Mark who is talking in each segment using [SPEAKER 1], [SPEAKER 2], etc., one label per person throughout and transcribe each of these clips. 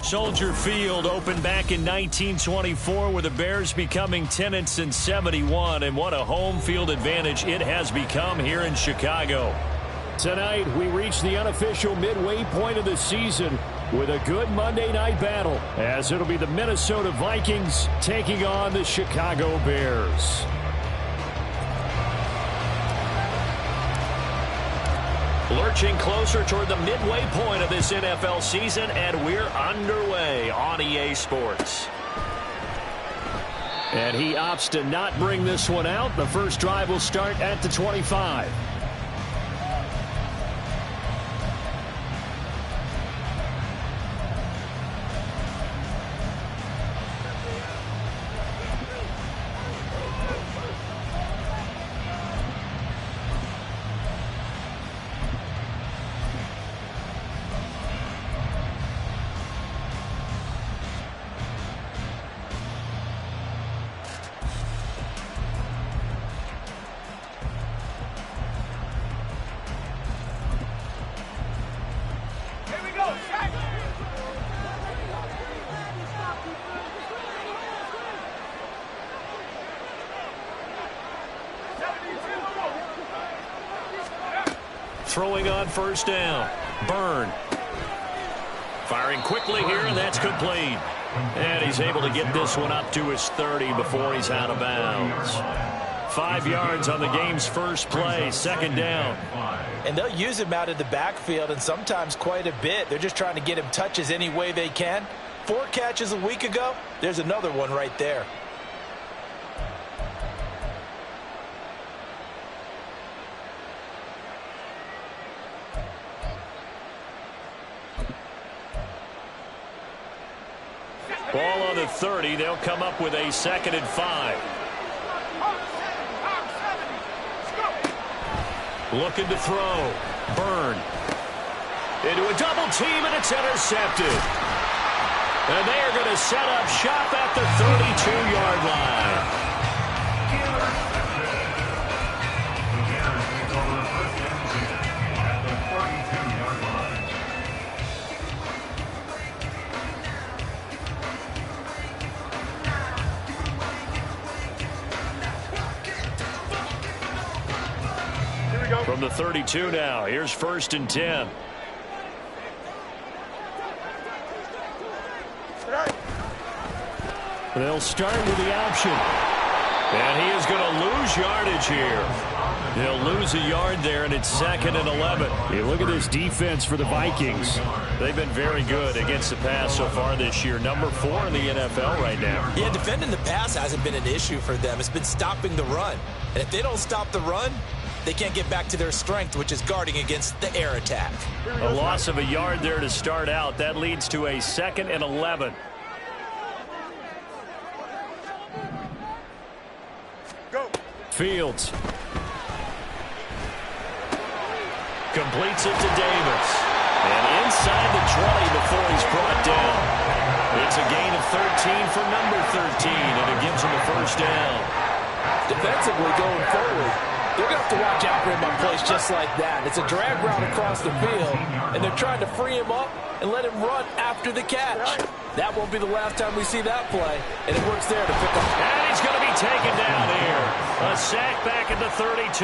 [SPEAKER 1] Soldier Field opened back in 1924 with the Bears becoming tenants in 71, and what a home field advantage it has become here in Chicago.
[SPEAKER 2] Tonight, we reach the unofficial midway point of the season with a good Monday night battle, as it'll be the Minnesota Vikings taking on the Chicago Bears.
[SPEAKER 1] Lurching closer toward the midway point of this NFL season, and we're underway on EA Sports.
[SPEAKER 2] And he opts to not bring this one out. The first drive will start at the 25.
[SPEAKER 1] Throwing on first down. Byrne. Firing quickly here, and that's complete. And he's able to get this one up to his 30 before he's out of bounds. 5 yards on the game's first play, second down.
[SPEAKER 3] And they'll use him out in the backfield, and sometimes quite a bit. They're just trying to get him touches any way they can. 4 catches a week ago. There's another one right there.
[SPEAKER 1] Ball on the 30. They'll come up with a 2nd and 5. Looking to throw. Byrne. Into a double team, and it's intercepted. And they are going to set up shop at the 32-yard line. From the 32 now, here's 1st and 10.
[SPEAKER 2] They'll start with the option.
[SPEAKER 1] And he is going to lose yardage here. He'll lose a yard there, and it's 2nd and 11.
[SPEAKER 2] You look at this defense for the Vikings.
[SPEAKER 1] They've been very good against the pass so far this year. Number 4 in the NFL right now.
[SPEAKER 3] Yeah, defending the pass hasn't been an issue for them. It's been stopping the run. And if they don't stop the run, they can't get back to their strength, which is guarding against the air attack.
[SPEAKER 1] A loss of a yard there to start out. That leads to a 2nd and 11.
[SPEAKER 4] Go.
[SPEAKER 1] Fields. Completes it to Davis. And inside the 20 before he's brought down. It's a gain of 13 for number 13, and it gives him a first down.
[SPEAKER 3] Defensively going forward, they're going to have to watch out for him on plays just like that. It's a drag route across the field, and they're trying to free him up and let him run after the catch. That won't be the last time we see that play, and it works there to pick up.
[SPEAKER 1] And he's going to be taken down here. A sack back at the 32.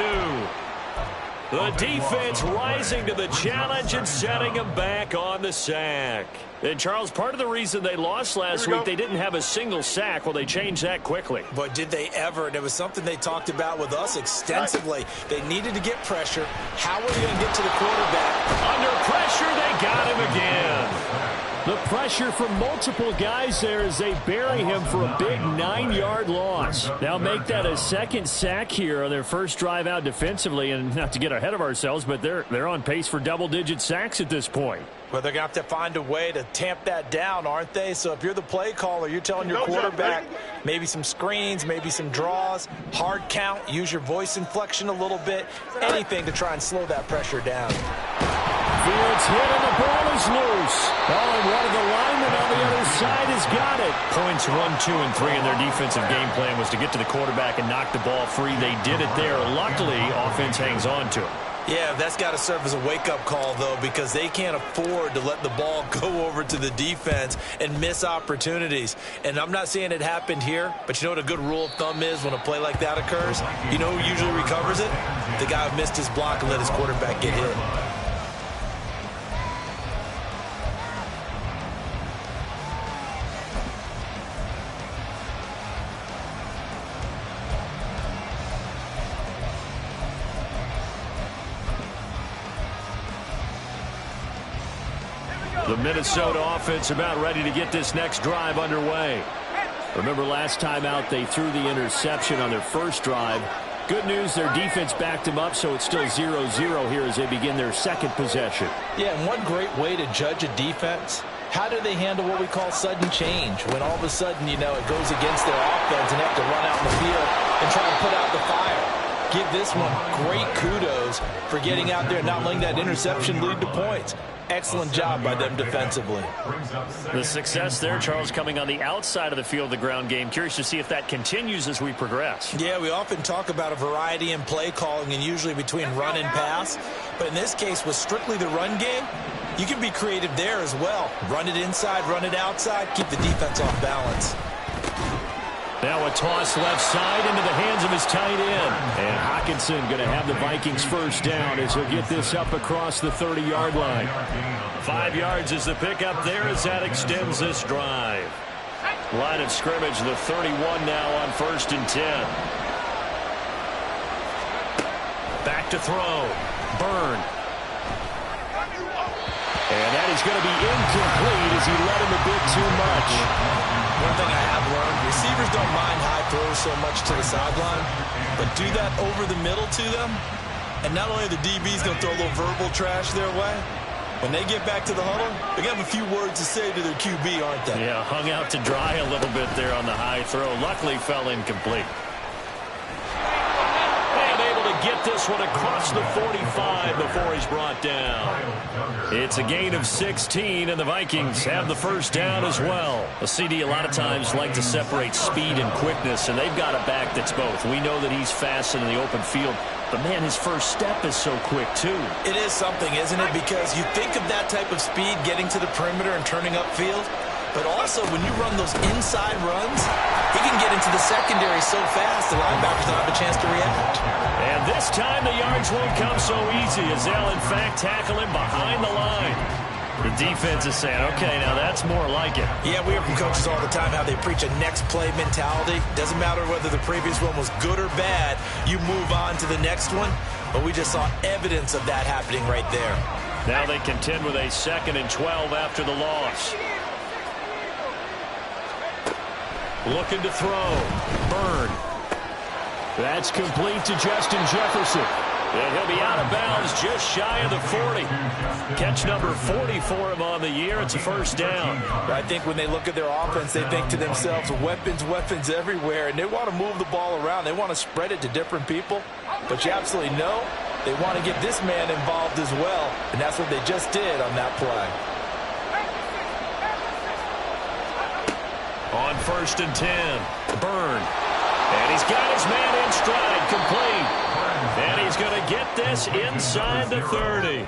[SPEAKER 1] The defense rising to the challenge and setting him back on the sack. And, Charles, part of the reason they lost last week, they didn't have a single sack. Well, they changed that quickly.
[SPEAKER 3] But did they ever? And it was something they talked about with us extensively. They needed to get pressure. How are they going to get to the quarterback?
[SPEAKER 1] Under pressure, they got him again.
[SPEAKER 2] The pressure from multiple guys there as they bury him for a big 9-yard loss. They'll make that a 2nd sack here on their first drive out defensively. And not to get ahead of ourselves, but they're on pace for double-digit sacks at this point.
[SPEAKER 3] Well, they're going to have to find a way to tamp that down, aren't they? So if you're the play caller, you're telling your quarterback maybe some screens, maybe some draws, hard count, use your voice inflection a little bit, anything to try and slow that pressure down.
[SPEAKER 2] Fields hit and the ball is loose. Oh, and one of the linemen on the other side has got it.
[SPEAKER 1] Points 1, 2, and 3 in their defensive game plan was to get to the quarterback and knock the ball free. They did it there. Luckily, offense hangs on to it.
[SPEAKER 3] Yeah, that's got to serve as a wake-up call, though, because they can't afford to let the ball go over to the defense and miss opportunities. And I'm not saying it happened here, but you know what a good rule of thumb is when a play like that occurs? You know who usually recovers it? The guy who missed his block and let his quarterback get hit.
[SPEAKER 2] The Minnesota offense about ready to get this next drive underway. Remember last time out they threw the interception on their first drive. Good news, their defense backed them up, so it's still 0-0 here as they begin their second possession.
[SPEAKER 3] Yeah, and one great way to judge a defense, how do they handle what we call sudden change? When all of a sudden, you know, it goes against their offense and they have to run out in the field and try to put out the fire. Give this one great kudos for getting out there and not letting that interception lead to points. Excellent job by them defensively.
[SPEAKER 2] The success there, Charles, coming on the outside of the field, the ground game. Curious to see if that continues as we progress.
[SPEAKER 3] Yeah, we often talk about a variety in play calling and usually between run and pass. But in this case, with strictly the run game, you can be creative there as well. Run it inside, run it outside, keep the defense off balance.
[SPEAKER 2] Now a toss left side into the hands of his tight end. And Hockenson going to have the Vikings first down as he'll get this up across the 30-yard line.
[SPEAKER 1] 5 yards is the pickup there as that extends this drive. Line of scrimmage, the 31 now on 1st and 10. Back to throw. Byrne.
[SPEAKER 2] And that is going to be incomplete as he led him a bit too much.
[SPEAKER 3] One thing I have learned, receivers don't mind high throws so much to the sideline, but do that over the middle to them, and not only are the DBs going to throw a little verbal trash their way, when they get back to the huddle, they're going to have a few words to say to their QB, aren't they?
[SPEAKER 2] Yeah, hung out to dry a little bit there on the high throw. Luckily fell incomplete.
[SPEAKER 1] Get this one across the 45 before he's brought down.
[SPEAKER 2] It's a gain of 16, and the Vikings have the first down as well. A CD a lot of times like to separate speed and quickness, and they've got a back that's both. We know that he's fast in the open field, but, man, his first step is so quick, too.
[SPEAKER 3] It is something, isn't it? Because you think of that type of speed getting to the perimeter and turning upfield, but also when you run those inside runs, he can get into the secondary so fast the linebackers don't have a chance to react.
[SPEAKER 1] And this time the yards won't come so easy as they'll, in fact, tackle him behind the line.
[SPEAKER 2] The defense is saying, okay, now that's more like it.
[SPEAKER 3] Yeah, we hear from coaches all the time how they preach a next play mentality. Doesn't matter whether the previous one was good or bad, you move on to the next one. But we just saw evidence of that happening right there.
[SPEAKER 1] Now they contend with a 2nd and 12 after the loss. Looking to throw. Byrne.
[SPEAKER 2] That's complete to Justin Jefferson.
[SPEAKER 1] And he'll be out of bounds just shy of the 40. Catch number 40 for him on the year. It's a first down.
[SPEAKER 3] I think when they look at their offense, they think to themselves, weapons, weapons everywhere. And they want to move the ball around. They want to spread it to different people. But you absolutely know they want to get this man involved as well. And that's what they just did on that play.
[SPEAKER 1] On 1st and 10, Byrne. And he's got his man in stride, complete. And he's going to get this inside the 30.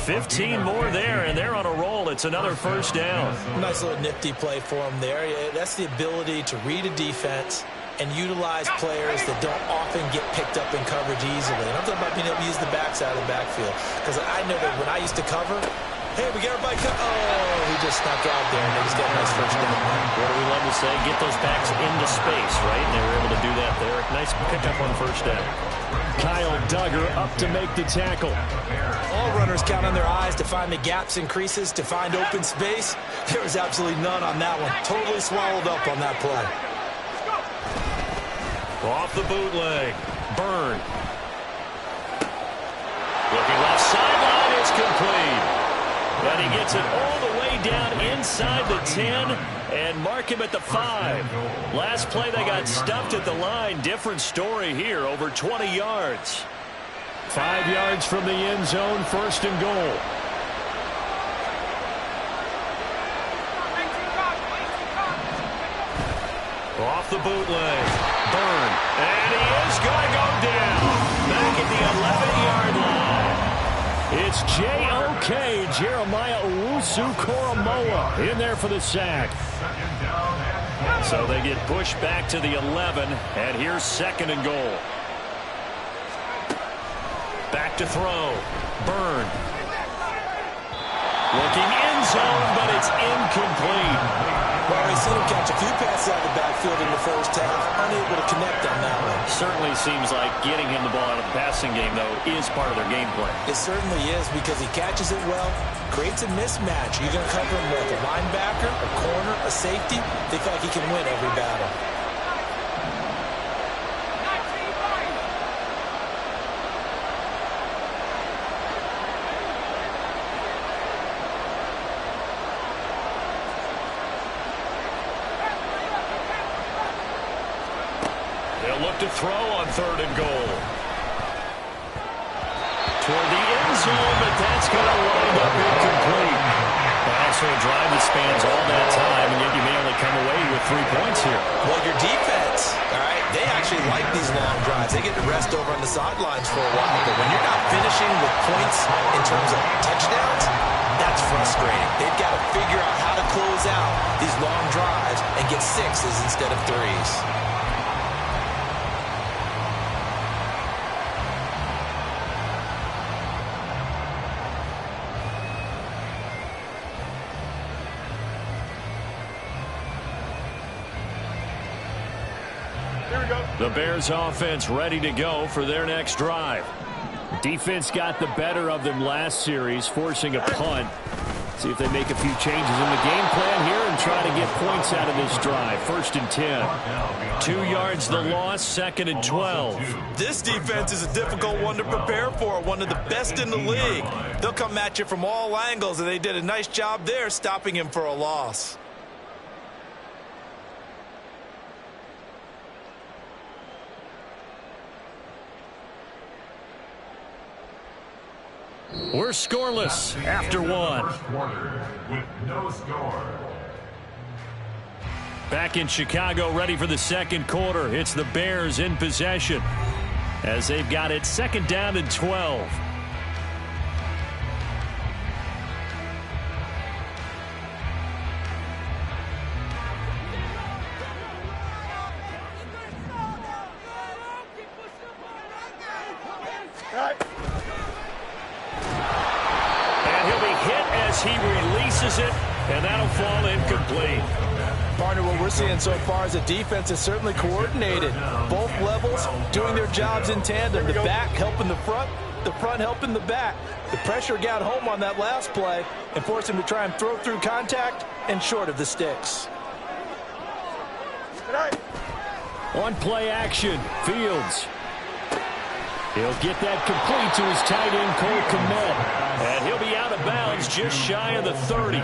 [SPEAKER 1] 15 more there, and they're on a roll. It's another first down.
[SPEAKER 3] Nice little nifty play for him there. That's the ability to read a defense and utilize players that don't often get picked up in coverage easily. And I'm talking about being able to use the backside of the backfield. Because I know that when I used to cover, hey, we got everybody cut. Oh, he just snuck out there, and they just got a nice first down.
[SPEAKER 2] What do we love to say? Get those backs into space, right? And they were able to do that there. Nice pickup on first down. Kyle Duggar up to make the tackle.
[SPEAKER 3] All runners count on their eyes to find the gaps and creases, to find open space. There was absolutely none on that one. Totally swallowed up on that play.
[SPEAKER 1] Off the bootleg. Byrne. Looking left sideline. It's complete. And he gets it all the way down inside the 10 and mark him at the 5. Last play they got stuffed at the line. Different story here, over 20 yards.
[SPEAKER 2] 5 yards from the end zone, 1st and goal.
[SPEAKER 1] Off the bootleg. Byrne. And he is going to go down. Back at the 11-yard line.
[SPEAKER 2] It's J.O.K. Jeremiah Owusu-Koramoah in there for the sack. So they get pushed back to the 11, and here's 2nd and goal. Back to throw. Byrne. Looking end zone, but it's incomplete.
[SPEAKER 3] Well, we've seen him catch a few passes out of the backfield in the first half, unable to connect on that one.
[SPEAKER 2] Certainly seems like getting him the ball out of the passing game, though, is part of their game plan.
[SPEAKER 3] It certainly is, because he catches it well, creates a mismatch. You're going to cover him with a linebacker, a corner, a safety. They feel like he can win every battle.
[SPEAKER 2] Look to throw on 3rd and goal. Toward the end zone, but that's going to wind up incomplete. Also a drive that spans all that time, and yet you may only come away with 3 points here.
[SPEAKER 3] Well, your defense, all right, they actually like these long drives. They get to rest over on the sidelines for a while, but when you're not finishing with points in terms of touchdowns, that's frustrating. They've got to figure out how to close out these long drives and get 6s instead of 3s.
[SPEAKER 2] The Bears offense ready to go for their next drive. Defense got the better of them last series, forcing a punt. See if they make a few changes in the game plan here and try to get points out of this drive. 1st and 10. 2 yards the loss, 2nd and 12.
[SPEAKER 3] This defense is a difficult one to prepare for, one of the best in the league. They'll come at you from all angles, and they did a nice job there stopping him for a loss.
[SPEAKER 2] We're scoreless after 1.
[SPEAKER 4] With no score.
[SPEAKER 2] Back in Chicago, ready for the 2nd quarter. It's the Bears in possession as they've got it 2nd down and 12. He releases it, and that'll fall incomplete.
[SPEAKER 3] Partner, what we're seeing so far is the defense is certainly coordinated. Both levels doing their jobs in tandem. The back helping the front helping the back. The pressure got home on that last play and forced him to try and throw through contact and short of the sticks.
[SPEAKER 2] On play action, Fields. He'll get that complete to his tight end, Cole Kmet. And he'll be out of bounds just shy of the 30.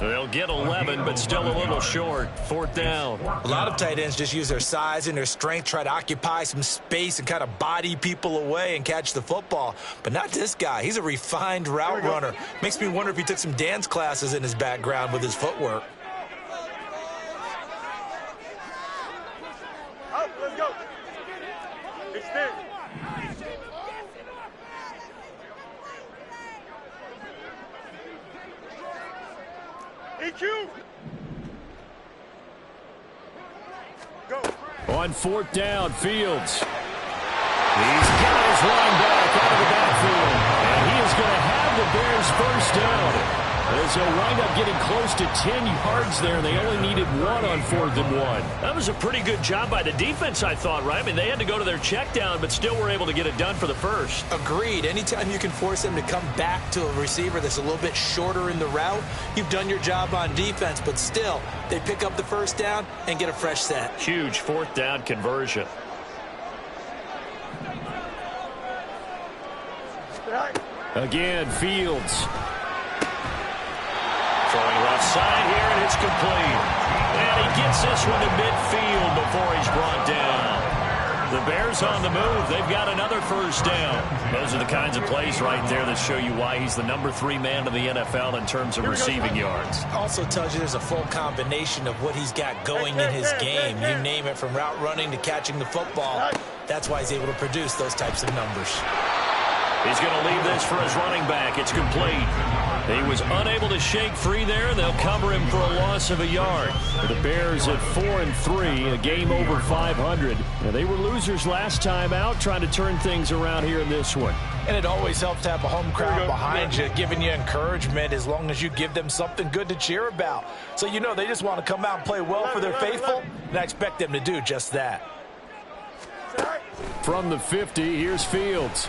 [SPEAKER 2] They'll get 11, but still a little short. 4th down.
[SPEAKER 3] A lot of tight ends just use their size and their strength, try to occupy some space and kind of body people away and catch the football. But not this guy. He's a refined route runner. Makes me wonder if he took some dance classes in his background with his footwork.
[SPEAKER 4] Let's go. Extend. EQ. Go.
[SPEAKER 2] On 4th down, Fields. He's got his line back out of the backfield. And he is going to have the Bears 1st down. As they'll wind up getting close to 10 yards there. They only needed 1 on 4th and 1.
[SPEAKER 1] That was a pretty good job by the defense, I thought, right? I mean, they had to go to their check down, but still were able to get it done for the 1st.
[SPEAKER 3] Agreed. Anytime you can force them to come back to a receiver that's a little bit shorter in the route, you've done your job on defense, but still, they pick up the 1st down and get a fresh set.
[SPEAKER 1] Huge 4th down conversion.
[SPEAKER 2] Again, Fields.
[SPEAKER 1] Throwing left side here, and it's complete. And he gets this one to midfield before he's brought down. The Bears on the move. They've got another 1st down. Those are the kinds of plays right there that show you why he's the number 3 man in the NFL in terms of receiving yards.
[SPEAKER 3] Also tells you there's a full combination of what he's got going in his game. You name it, from route running to catching the football. That's why he's able to produce those types of numbers.
[SPEAKER 1] He's going to leave this for his running back. It's complete. He was unable to shake free there, and they'll cover him for a loss of a yard.
[SPEAKER 2] The Bears at 4-3, a game over 500. Now, they were losers last time out, trying to turn things around here in this one.
[SPEAKER 3] And it always helps to have a home crowd behind you, giving you encouragement as long as you give them something good to cheer about. So you know they just want to come out and play well for their faithful, and I expect them to do just that.
[SPEAKER 2] From the 50, here's Fields.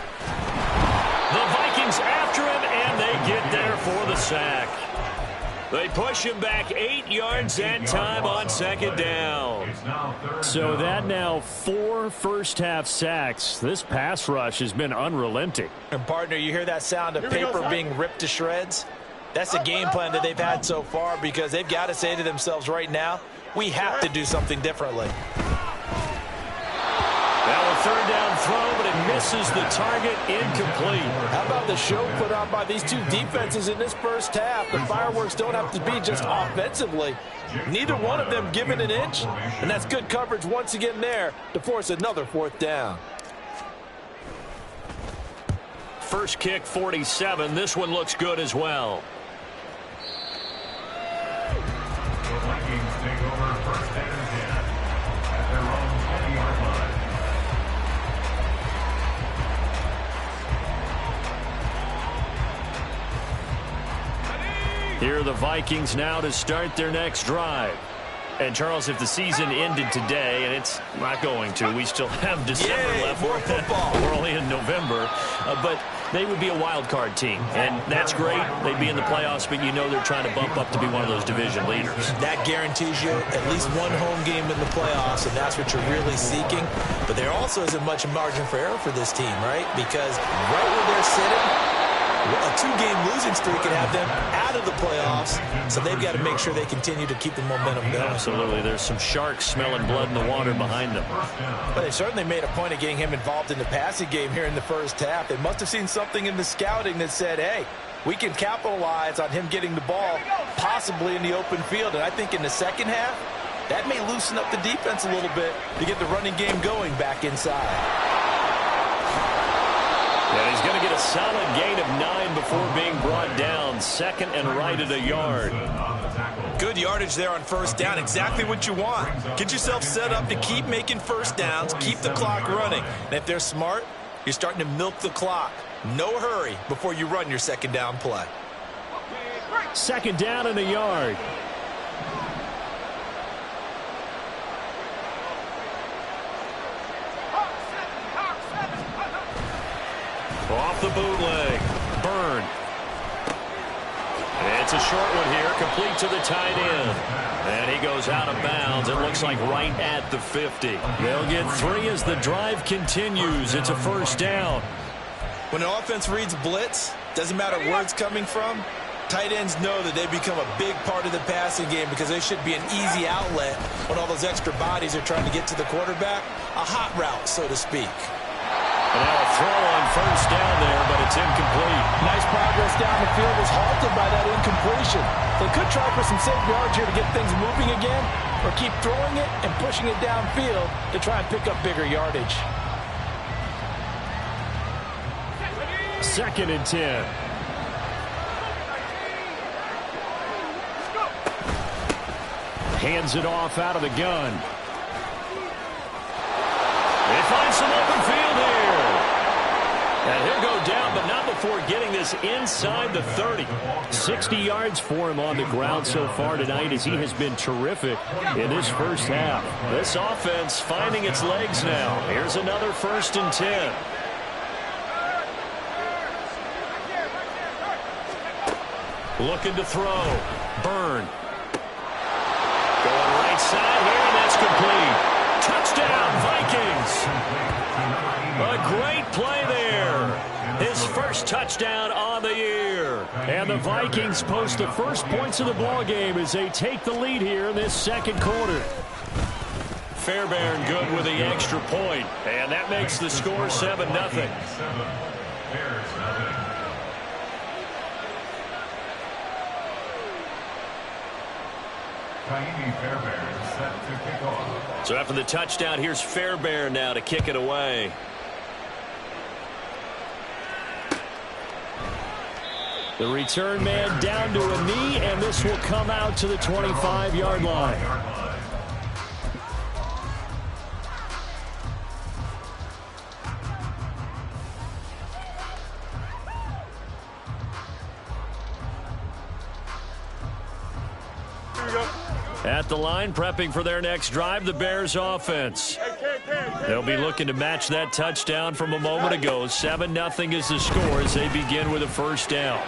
[SPEAKER 1] The Vikings after him, and they get there for the sack. They push him back 8 yards that time on second down.
[SPEAKER 2] So that now 4 first-half sacks. This pass rush has been unrelenting.
[SPEAKER 3] And, partner, you hear that sound of paper being ripped to shreds? That's the game plan that they've had so far because they've got to say to themselves right now, we have to do something differently.
[SPEAKER 1] Now a third down throw, but it misses the target, incomplete.
[SPEAKER 3] How about the show put on by these two defenses in this first half? The fireworks don't have to be just offensively. Neither one of them giving an inch, and that's good coverage once again there to force another fourth down.
[SPEAKER 1] First kick, 47. This one looks good as well.
[SPEAKER 4] The Vikings take over first and 10 at their own 20-yard line.
[SPEAKER 2] Here are the Vikings now to start their next drive.
[SPEAKER 1] And, Charles, if the season ended today, and it's not going to, we still have December left.
[SPEAKER 3] More football.
[SPEAKER 1] We're only in November. But they would be a wild card team, and that's great. They'd be in the playoffs, but you know they're trying to bump up to be one of those division leaders.
[SPEAKER 3] That guarantees you at least one home game in the playoffs, and that's what you're really seeking. But there also isn't much margin for error for this team, right? Because right where they're sitting, a 2-game losing streak can have them out of the playoffs, so they've got to make sure they continue to keep the momentum going.
[SPEAKER 1] Absolutely. There's some sharks smelling blood in the water behind them.
[SPEAKER 3] But they certainly made a point of getting him involved in the passing game here in the first half. They must have seen something in the scouting that said, hey, we can capitalize on him getting the ball possibly in the open field. And I think in the second half, that may loosen up the defense a little bit to get the running game going back inside.
[SPEAKER 1] And he's going to get a solid gain of 9 before being brought down. Second and right at a yard.
[SPEAKER 3] Good yardage there on first down. Exactly what you want. Get yourself set up to keep making first downs, keep the clock running. And if they're smart, you're starting to milk the clock. No hurry before you run your second down play.
[SPEAKER 2] Second down and a yard.
[SPEAKER 1] Off the bootleg. Byrne. It's a short one here, complete to the tight end. And he goes out of bounds. It looks like right at the 50.
[SPEAKER 2] They'll get 3 as the drive continues. It's a first down.
[SPEAKER 3] When an offense reads blitz, doesn't matter where it's coming from, tight ends know that they become a big part of the passing game because they should be an easy outlet when all those extra bodies are trying to get to the quarterback. A hot route, so to speak.
[SPEAKER 1] And now a throw on first down there, but it's incomplete.
[SPEAKER 3] Nice progress down the field was halted by that incompletion. They could try for some safe yards here to get things moving again, or keep throwing it and pushing it downfield to try and pick up bigger yardage.
[SPEAKER 2] Second and 10. Hands it off out of the gun.
[SPEAKER 1] They find some open field here. And he'll go down, but not before getting this inside the 30.
[SPEAKER 2] 60 yards for him on the ground so far tonight as he has been terrific in this first half.
[SPEAKER 1] This offense finding its legs now. Here's another first and 10. Looking to throw. Byrne. Going right side here, and that's complete. Touchdown, Vikings. A great play there. His first touchdown on the year.
[SPEAKER 2] And the Vikings post the first points of the ball game as they take the lead here in this second quarter.
[SPEAKER 1] Fairbairn good with the extra point, and that makes the score 7-0.
[SPEAKER 4] Fairbairn set to kick off.
[SPEAKER 1] So after the touchdown, here's Fairbairn now to kick it away.
[SPEAKER 2] The return man down to a knee, and this will come out to the 25-yard line. At the line, prepping for their next drive, the Bears offense. They'll be looking to match that touchdown from a moment ago. 7-0 is the score as they begin with a first down.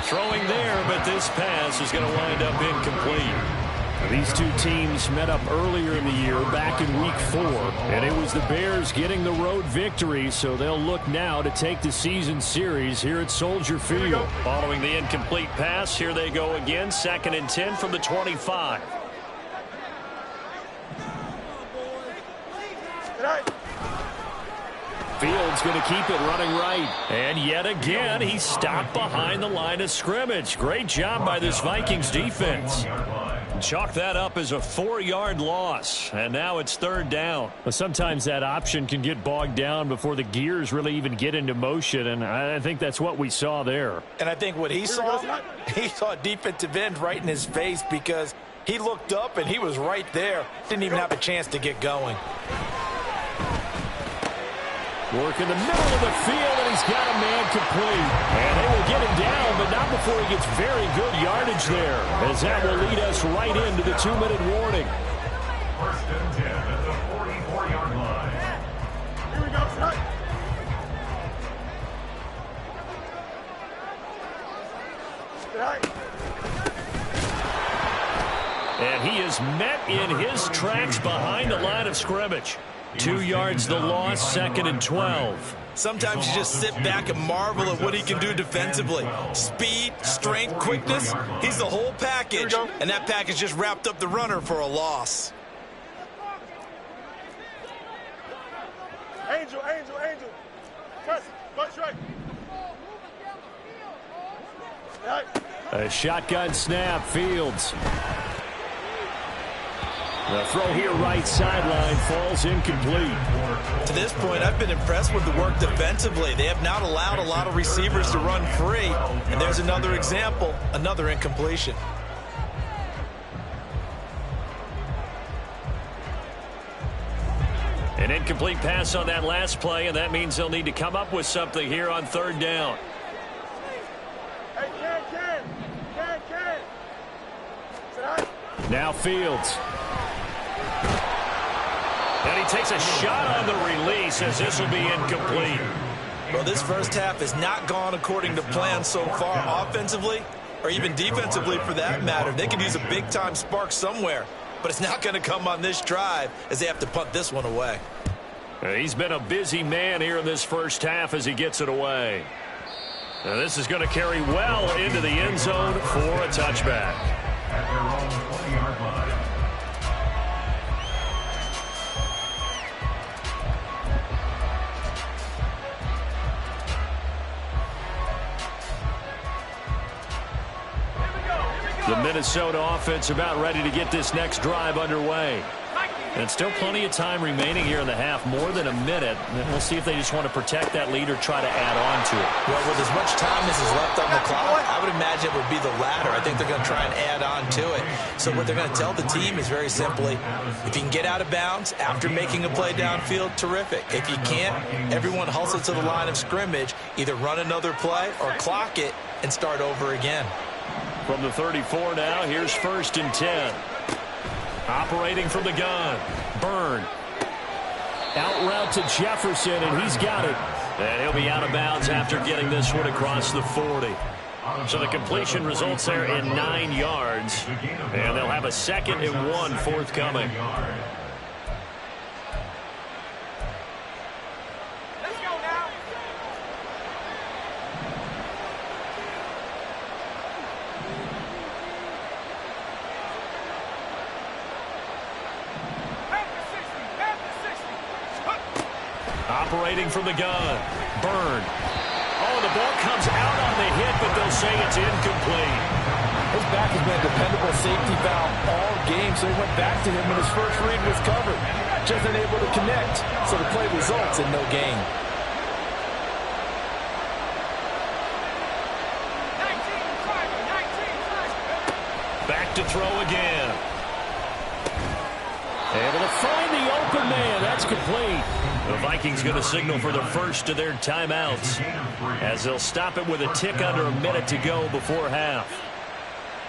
[SPEAKER 2] Throwing there, but this pass is going to wind up incomplete. These two teams met up earlier in the year, back in Week 4, and it was the Bears getting the road victory, so they'll look now to take the season series here at Soldier Field.
[SPEAKER 1] Following the incomplete pass, here they go again, 2nd and 10 from the 25.
[SPEAKER 2] Fields going to keep it running right. And yet again, he's stopped behind the line of scrimmage. Great job by this Vikings defense.
[SPEAKER 1] Chalk that up as a 4-yard loss, and now it's 3rd down.
[SPEAKER 2] Well, sometimes that option can get bogged down before the gears really even get into motion, and I think that's what we saw there.
[SPEAKER 3] And I think what he saw a defensive end right in his face because he looked up and he was right there. Didn't even have a chance to get going.
[SPEAKER 2] Work in the middle of the field, and he's got a man complete. And they will get him down, but not before he gets very good yardage there, as that will lead us right into the 2-minute warning.
[SPEAKER 4] 1st and 10 at the 44-yard line. Here we go, Scott.
[SPEAKER 1] And he is met in his tracks behind the line of scrimmage. 2 yards the loss, 2nd and 12.
[SPEAKER 3] Sometimes you just sit back and marvel at what he can do defensively. Speed, strength, quickness, he's the whole package. And that package just wrapped up the runner for a loss.
[SPEAKER 5] Angel. Touch right.
[SPEAKER 2] A shotgun snap, Fields. The throw here right sideline falls incomplete.
[SPEAKER 3] To this point, I've been impressed with the work defensively. They have not allowed a lot of receivers to run free. And there's another example, another incompletion.
[SPEAKER 1] An incomplete pass on that last play, and that means they'll need to come up with something here on 3rd down.
[SPEAKER 5] Hey, Ken.
[SPEAKER 2] Now Fields.
[SPEAKER 1] And he takes a shot on the release as this will be incomplete.
[SPEAKER 3] Well, this first half has not gone according to plan so far offensively or even defensively for that matter. They could use a big-time spark somewhere, but it's not going to come on this drive as they have to punt this one away.
[SPEAKER 1] He's been a busy man here in this first half as he gets it away. Now this is going to carry well into the end zone for a touchback.
[SPEAKER 4] At their own 20-yard line.
[SPEAKER 1] The Minnesota offense about ready to get this next drive underway. And still plenty of time remaining here in the half, more than a minute. And we'll see if they just want to protect that lead or try to add on to it.
[SPEAKER 3] Well, with as much time as is left on the clock, I would imagine it would be the latter. I think they're going to try and add on to it. So what they're going to tell the team is very simply, if you can get out of bounds after making a play downfield, terrific. If you can't, everyone hustle to the line of scrimmage, either run another play or clock it and start over again.
[SPEAKER 1] From the 34 now, here's 1st and 10. Operating from the gun, Byrne.
[SPEAKER 2] Out route to Jefferson, and he's got it.
[SPEAKER 1] And he'll be out of bounds after getting this one across the 40. So the completion results there in 9 yards. And they'll have a 2nd and 1 forthcoming. Operating from the gun, Byrne. Oh, the ball comes out on the hit, but they'll say it's incomplete.
[SPEAKER 3] His back has been a dependable safety valve all game, so he went back to him when his first read was covered. Just unable to connect, so the play results in no gain.
[SPEAKER 1] back to throw again.
[SPEAKER 2] Able to find the open man. That's complete.
[SPEAKER 1] The Vikings going to signal for the first of their timeouts as they'll stop it with a tick under a minute to go before half.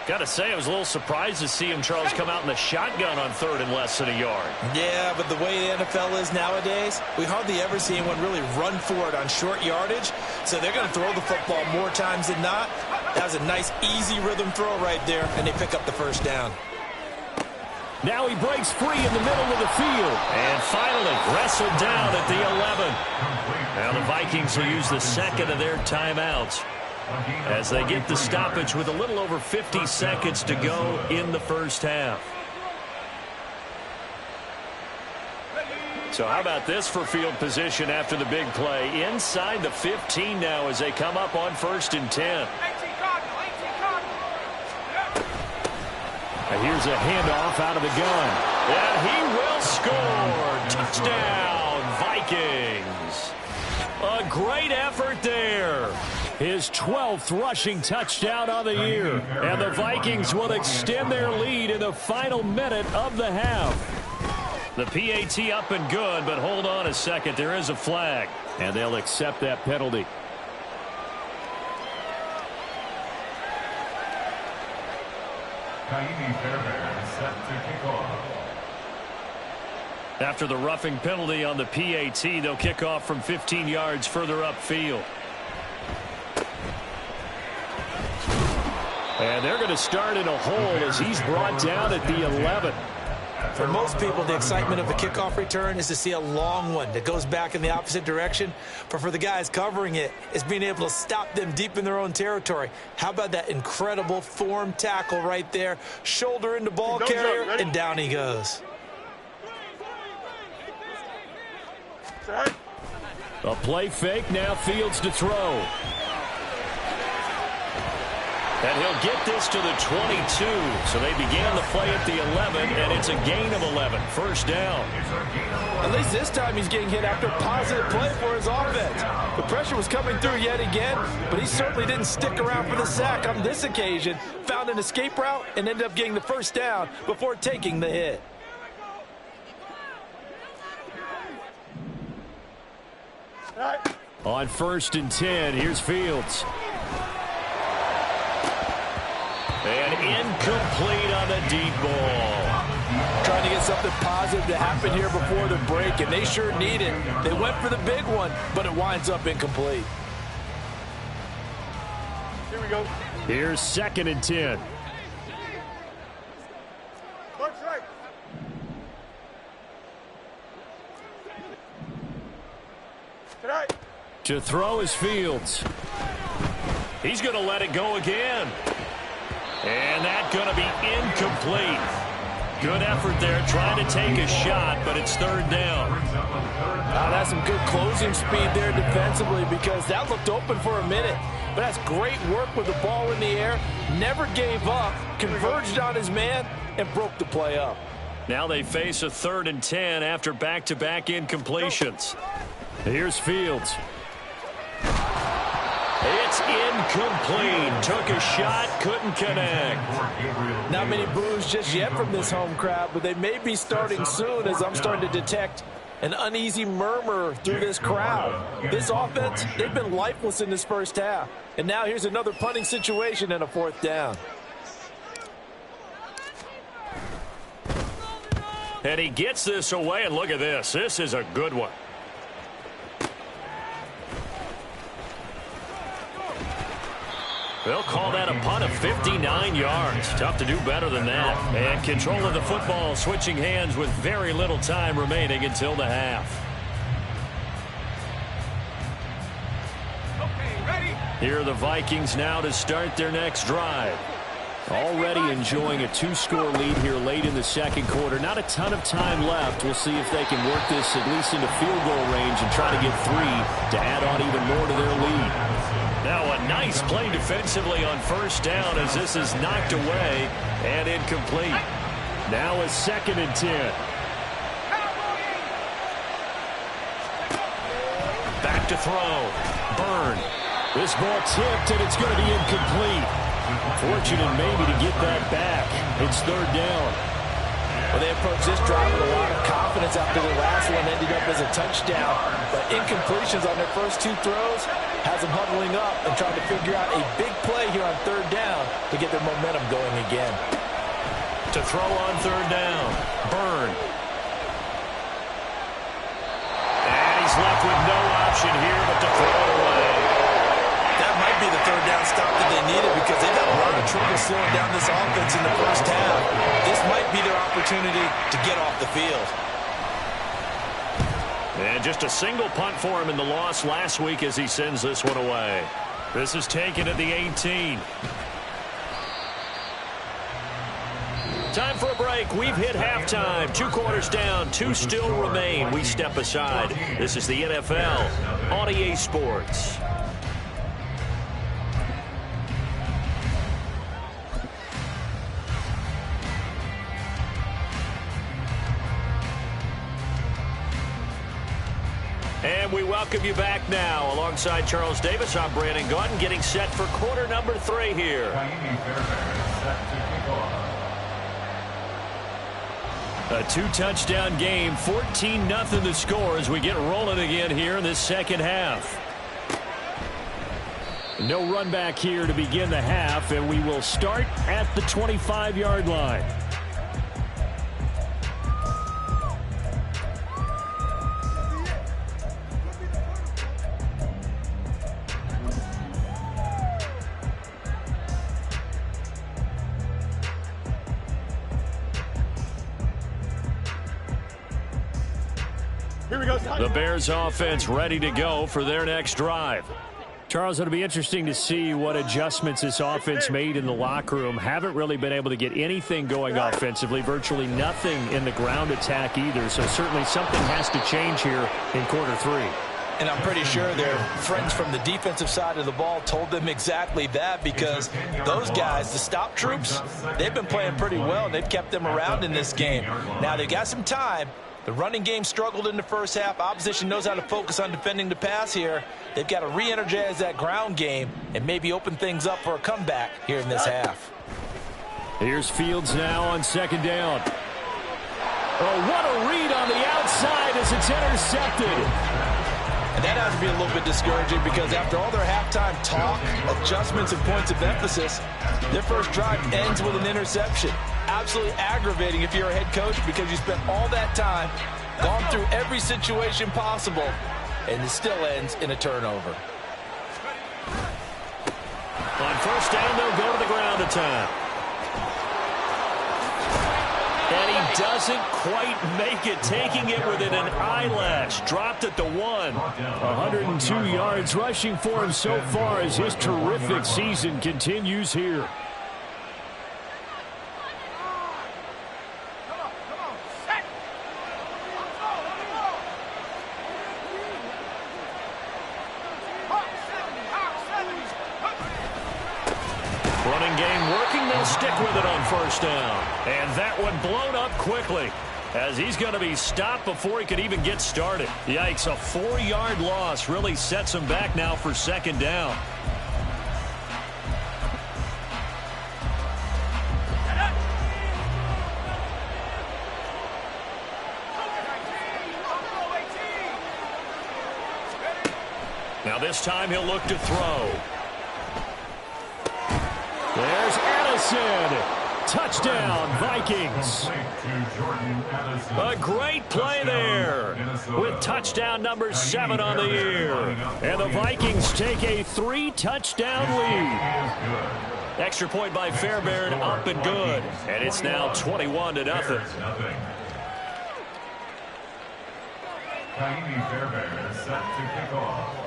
[SPEAKER 2] Got to say, I was a little surprised to see him, Charles, come out in the shotgun on third and less than a yard.
[SPEAKER 3] Yeah, but the way the NFL is nowadays, we hardly ever see anyone really run for it on short yardage. So they're going to throw the football more times than not. That was a nice, easy rhythm throw right there, and they pick up the first down.
[SPEAKER 2] Now he breaks free in the middle of the field.
[SPEAKER 1] And finally wrestled down at the 11. Now the Vikings will use the second of their timeouts as they get the stoppage with a little over 50 seconds to go in the first half.
[SPEAKER 2] So how about this for field position after the big play? Inside the 15 now as they come up on 1st and 10. And here's a handoff out of the gun.
[SPEAKER 1] And he will score. Touchdown, Vikings. A great effort there.
[SPEAKER 2] His 12th rushing touchdown of the year. And the Vikings will extend their lead in the final minute of the half.
[SPEAKER 1] The PAT up and good, but hold on a second. There is a flag.
[SPEAKER 2] And they'll accept that penalty.
[SPEAKER 4] Kaimi Fairbairn set to kick off.
[SPEAKER 1] After the roughing penalty on the PAT, they'll kick off from 15 yards further upfield.
[SPEAKER 2] And they're going to start in a hole as he's brought down at the 11.
[SPEAKER 3] For most people, the excitement of a kickoff return is to see a long one that goes back in the opposite direction. But for the guys covering it, it's being able to stop them deep in their own territory. How about that incredible form tackle right there? Shoulder into ball carrier, and down he goes.
[SPEAKER 2] A play fake, now Fields to throw.
[SPEAKER 1] And he'll get this to the 22. So they began the play at the 11, and it's a gain of 11. First down.
[SPEAKER 3] At least this time he's getting hit after a positive play for his offense. The pressure was coming through yet again, but he certainly didn't stick around for the sack on this occasion. Found an escape route and ended up getting the first down before taking the hit.
[SPEAKER 2] On 1st and 10, here's Fields.
[SPEAKER 1] And incomplete on the deep ball.
[SPEAKER 3] Trying to get something positive to happen here before the break, and they sure need it. They went for the big one, but it winds up incomplete.
[SPEAKER 5] Here we go.
[SPEAKER 2] Here's 2nd and 10.
[SPEAKER 5] March right. Tonight.
[SPEAKER 2] To throw is Fields.
[SPEAKER 1] He's going to let it go again. And that's going to be incomplete. Good effort there trying to take a shot, but it's 3rd down.
[SPEAKER 3] That's some good closing speed there defensively because that looked open for a minute. But that's great work with the ball in the air. Never gave up, converged on his man, and broke the play up.
[SPEAKER 1] Now they face a 3rd and 10 after back-to-back incompletions.
[SPEAKER 2] Here's Fields.
[SPEAKER 1] It's incomplete. Took a shot, couldn't connect.
[SPEAKER 3] Not many boos just yet from this home crowd, but they may be starting soon as I'm starting to detect an uneasy murmur through this crowd. This offense, they've been lifeless in this first half. And now here's another punting situation and a 4th down.
[SPEAKER 1] And he gets this away, and look at this. This is a good one. They'll call that a punt of 59 yards. Tough to do better than that. And control of the football switching hands with very little time remaining until the half.
[SPEAKER 5] Okay, ready.
[SPEAKER 1] Here are the Vikings now to start their next drive.
[SPEAKER 2] Already enjoying a 2-score lead here late in the 2nd quarter. Not a ton of time left. We'll see if they can work this at least into field goal range and try to get 3 to add on even more to their lead.
[SPEAKER 1] Now a nice play defensively on 1st down as this is knocked away and incomplete.
[SPEAKER 2] Now a 2nd and 10.
[SPEAKER 1] Back to throw. Byrne.
[SPEAKER 2] This ball tipped, and it's going to be incomplete. fortunate maybe to get that back. It's third down.
[SPEAKER 3] Well, they approached this drive with a lot of confidence after the last one ended up as a touchdown. But incompletions on their first two throws has them huddling up and trying to figure out a big play here on third down to get their momentum going again.
[SPEAKER 1] To throw on third down, Byrne. And he's left with no option here but to throw it away.
[SPEAKER 3] That might be the third down stop that they needed because they got a lot of trouble slowing down this offense in the first half. This might be their opportunity to get off the field.
[SPEAKER 1] And just a single punt for him in the loss last week as he sends this one away. This is taken at the 18. Time for a break. We've hit halftime. 2 quarters down. 2 still remain. We step aside. This is the NFL on EA Sports. And we welcome you back now. Alongside Charles Davis, I'm Brandon Gaudin, getting set for quarter number 3 here.
[SPEAKER 2] A 2-touchdown game, 14-0 the score as we get rolling again here in this second half. No run back here to begin the half, and we will start at the 25-yard line. The Bears offense ready to go for their next drive. Charles, it'll be interesting to see what adjustments this offense made in the locker room. Haven't really been able to get anything going offensively, virtually nothing in the ground attack either. So certainly something has to change here in quarter 3.
[SPEAKER 3] And I'm pretty sure their friends from the defensive side of the ball told them exactly that, because those guys, the stop troops, they've been playing pretty well. They've kept them around in this game. Now they've got some time. The running game struggled in the first half. Opposition knows how to focus on defending the pass here. They've got to re-energize that ground game and maybe open things up for a comeback here in this half.
[SPEAKER 2] Here's Fields now on second down. Oh, what a read on the outside as it's intercepted.
[SPEAKER 3] And that has to be a little bit discouraging, because after all their halftime talk, adjustments, and points of emphasis, their first drive ends with an interception. Absolutely aggravating if you're a head coach, because you spent all that time, gone through every situation possible, and it still ends in a turnover.
[SPEAKER 1] On first down, they'll go to the ground attack. And he doesn't quite make it, taking it within an eyelash. Dropped at the 1.
[SPEAKER 2] 102 yards rushing for him so far as his terrific season continues here.
[SPEAKER 1] Running game working, they'll stick with it on first down. And that one blown up quickly, as he's going to be stopped before he could even get started. Yikes, a 4-yard loss really sets him back now for second down. Now this time he'll look to throw.
[SPEAKER 2] There's Addison. Touchdown, Vikings.
[SPEAKER 1] A great play there with touchdown number 7 on the year.
[SPEAKER 2] And the Vikings take a 3-touchdown lead.
[SPEAKER 1] Extra point by Fairbairn, up and good. And it's now 21-0.
[SPEAKER 4] Kaimi Fairbairn is set to kick off.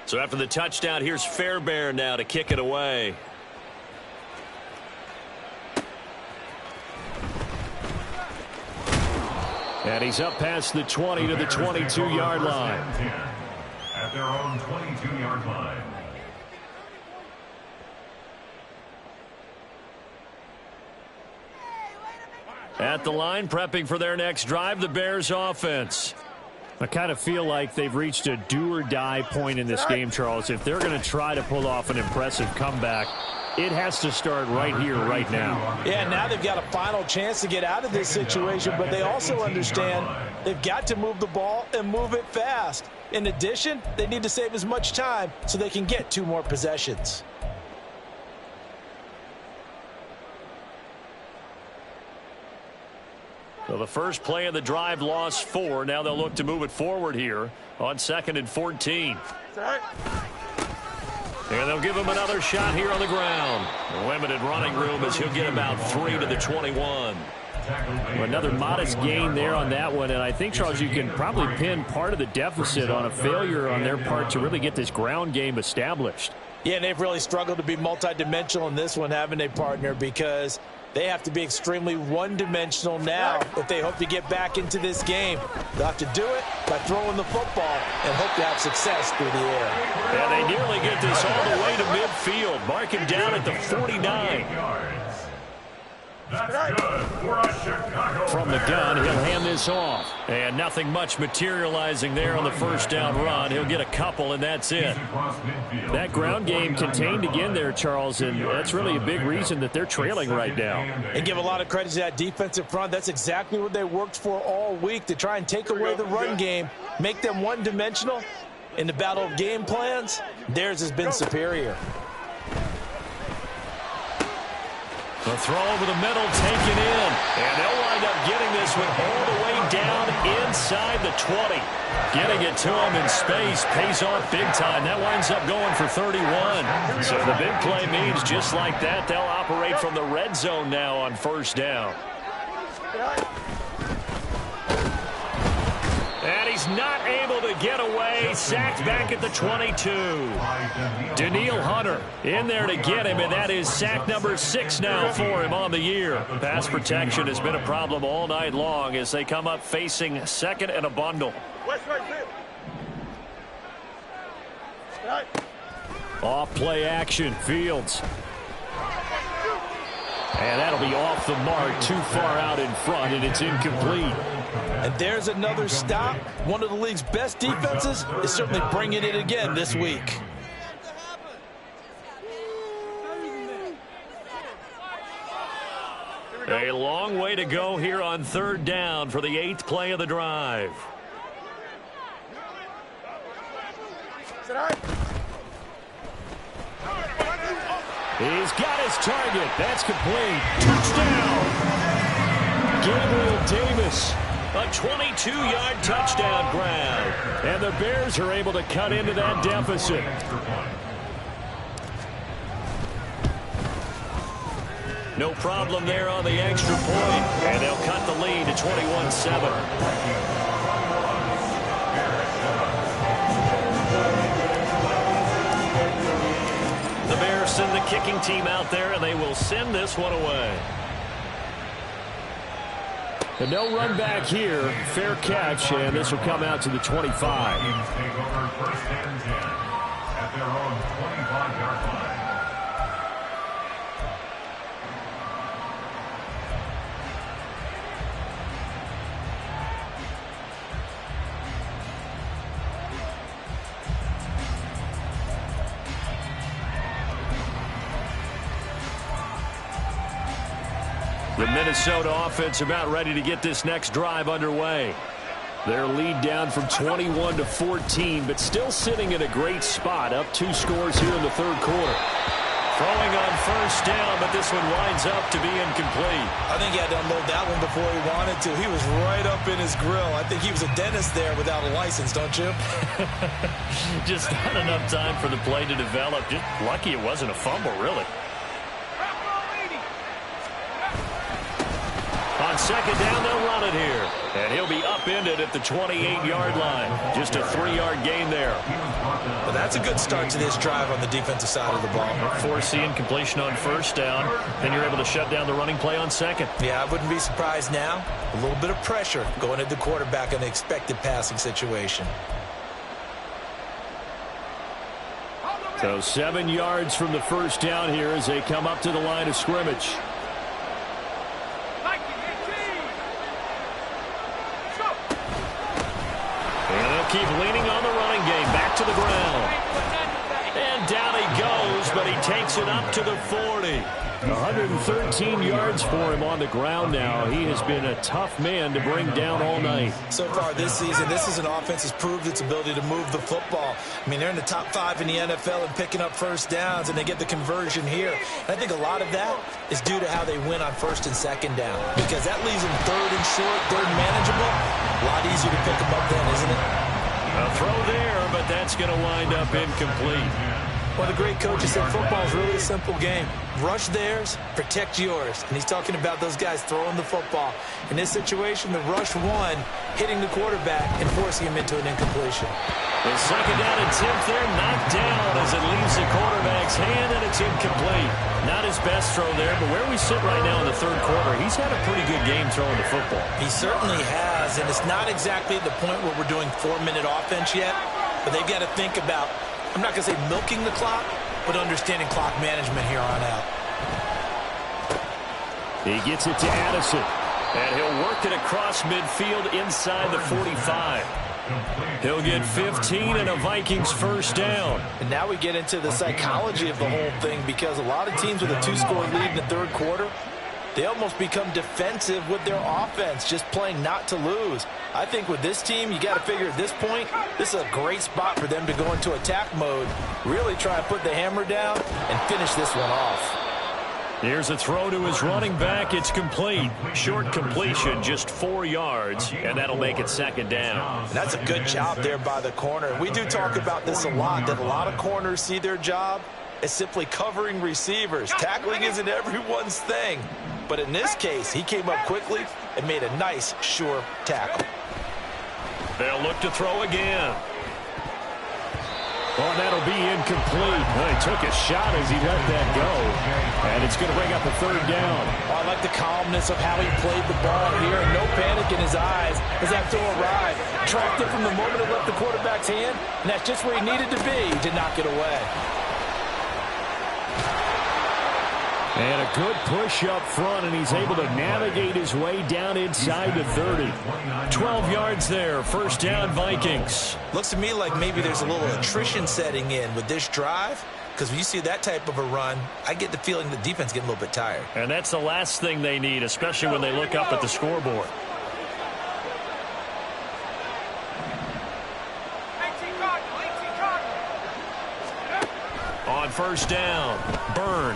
[SPEAKER 1] So after the touchdown, here's Fairbairn now to kick it away.
[SPEAKER 2] And he's up past the 20 to the 22-yard line.
[SPEAKER 4] At their own 22-yard line.
[SPEAKER 1] At the line, prepping for their next drive, the Bears offense.
[SPEAKER 2] I kind of feel like they've reached a do-or-die point in this game, Charles. If they're going to try to pull off an impressive comeback, it has to start right here, right now.
[SPEAKER 3] Yeah, now they've got a final chance to get out of this situation, but they also understand they've got to move the ball and move it fast. In addition, they need to save as much time so they can get 2 more possessions.
[SPEAKER 1] So the first play of the drive lost 4. Now they'll look to move it forward here on 2nd and 14. And they'll give him another shot here on the ground. Limited running room as he'll get about 3 to the 21.
[SPEAKER 2] Another modest gain there on that one, and I think, Charles, you can probably pin part of the deficit on a failure on their part to really get this ground game established.
[SPEAKER 3] Yeah, and they've really struggled to be multidimensional in this one, haven't they, partner, because they have to be extremely one-dimensional now if they hope to get back into this game. They'll have to do it by throwing the football and hope to have success through the air.
[SPEAKER 1] And they nearly get this all the way to midfield. Mark him down at the 49.
[SPEAKER 4] That's good for a Chicago
[SPEAKER 2] From the gun, he'll hand this off.
[SPEAKER 1] And nothing much materializing there on the first down run. He'll get a couple, and that's it.
[SPEAKER 2] That ground game contained again there, Charles, and that's really a big reason that they're trailing right now.
[SPEAKER 3] And give a lot of credit to that defensive front. That's exactly what they worked for all week, to try and take away the run game, make them one-dimensional. In the battle of game plans, theirs has been superior.
[SPEAKER 1] The throw over the middle taken in. And they'll wind up getting this one all the way down inside the 20. Getting it to him in space pays off big time. That winds up going for 31. So the big play means just like that, they'll operate from the red zone now on first down. And he's not able to get away. Sacked back at the 22. Danielle Hunter in there to get him, and that is sack number 6 now for him on the year. Pass protection has been a problem all night long as they come up facing 2nd and a bundle.
[SPEAKER 2] Off play action, Fields. And that'll be off the mark, too far out in front, and it's incomplete.
[SPEAKER 3] And there's another stop. One of the league's best defenses is certainly bringing it again this week.
[SPEAKER 1] A long way to go here on 3rd down for the 8th play of the drive.
[SPEAKER 2] He's got his target. That's complete. Touchdown. Gabriel Davis.
[SPEAKER 1] A 22-yard touchdown grab.
[SPEAKER 2] And the Bears are able to cut into that deficit.
[SPEAKER 1] No problem there on the extra point. And they'll cut the lead to 21-7. The Bears send the kicking team out there, and they will send this one away.
[SPEAKER 2] And no run back here. Fair catch, and this will come out to the 25.
[SPEAKER 4] Take over 1st and 10 at their own 25-yard line.
[SPEAKER 1] The Minnesota offense about ready to get this next drive underway.
[SPEAKER 2] Their lead down from 21 to 14, but still sitting in a great spot, up 2 scores here in the 3rd quarter.
[SPEAKER 1] Throwing on first down, but this one winds up to be incomplete.
[SPEAKER 3] I think he had to unload that one before he wanted to. He was right up in his grill. I think he was a dentist there without a license, don't you?
[SPEAKER 1] Just not enough time for the play to develop. Just lucky it wasn't a fumble, really. On 2nd down, they'll run it here. And he'll be upended at the 28-yard line. Just a 3-yard gain there.
[SPEAKER 3] Well, that's a good start to this drive on the defensive side of the ball.
[SPEAKER 1] Forcing completion on first down. Then you're able to shut down the running play on 2nd.
[SPEAKER 3] Yeah, I wouldn't be surprised now. A little bit of pressure going at the quarterback in an expected passing situation.
[SPEAKER 2] So 7 yards from the first down here as they come up to the line of scrimmage.
[SPEAKER 1] keep leaning on the running game. Back to the ground. And down he goes, but he takes it up to the 40.
[SPEAKER 2] 113 yards for him on the ground now. He has been a tough man to bring down all night.
[SPEAKER 3] So far this season, this is an offense that's proved its ability to move the football. I mean, they're in the top 5 in the NFL and picking up first downs, and they get the conversion here. And I think a lot of that is due to how they win on first and second down, because that leaves them third and short, third and manageable. A lot easier to pick them up then, isn't it?
[SPEAKER 1] A throw there, but that's going to wind up incomplete.
[SPEAKER 3] Well, the great coaches said football is really a simple game. Rush theirs, protect yours. And he's talking about those guys throwing the football. In this situation, the rush one, hitting the quarterback and forcing him into an incompletion.
[SPEAKER 1] The second down attempt there, knocked down as it leaves the quarterback's hand, and it's incomplete. Not his best throw there, but where we sit right now in the third quarter, he's had a pretty good game throwing the football.
[SPEAKER 3] He certainly has, and it's not exactly the point where we're doing 4-minute offense yet, but they've got to think about, I'm not going to say milking the clock, but understanding clock management here on out.
[SPEAKER 2] He gets it to Addison.
[SPEAKER 1] And he'll work it across midfield inside the 45. He'll get 15 and a Vikings first down.
[SPEAKER 3] And now we get into the psychology of the whole thing, because a lot of teams with a 2-score lead in the third quarter, they almost become defensive with their offense, just playing not to lose. I think with this team, you got to figure at this point, this is a great spot for them to go into attack mode, really try and put the hammer down and finish this one off.
[SPEAKER 1] Here's a throw to his running back. It's complete. Short completion, just 4 yards, and that'll make it second down.
[SPEAKER 3] And that's a good job there by the corner. We do talk about this a lot, that a lot of corners see their job as simply covering receivers. Tackling isn't everyone's thing. But in this case, he came up quickly and made a nice, sure tackle.
[SPEAKER 1] They'll look to throw again.
[SPEAKER 2] Oh, that'll be incomplete. Well, he took a shot as he let that go. And it's going to bring up a third down.
[SPEAKER 3] Oh, I like the calmness of how he played the ball here. No panic in his eyes as that throw arrived. Tracked it from the moment it left the quarterback's hand, and that's just where he needed to be to knock it away.
[SPEAKER 2] And a good push up front, and he's able to navigate his way down inside the 30.
[SPEAKER 1] 12 yards there. First down, Vikings.
[SPEAKER 3] Looks to me like maybe there's a little attrition setting in with this drive, because when you see that type of a run, I get the feeling the defense getting a little bit tired.
[SPEAKER 1] And that's the last thing they need, especially when they look up at the scoreboard. On first down, Byrne.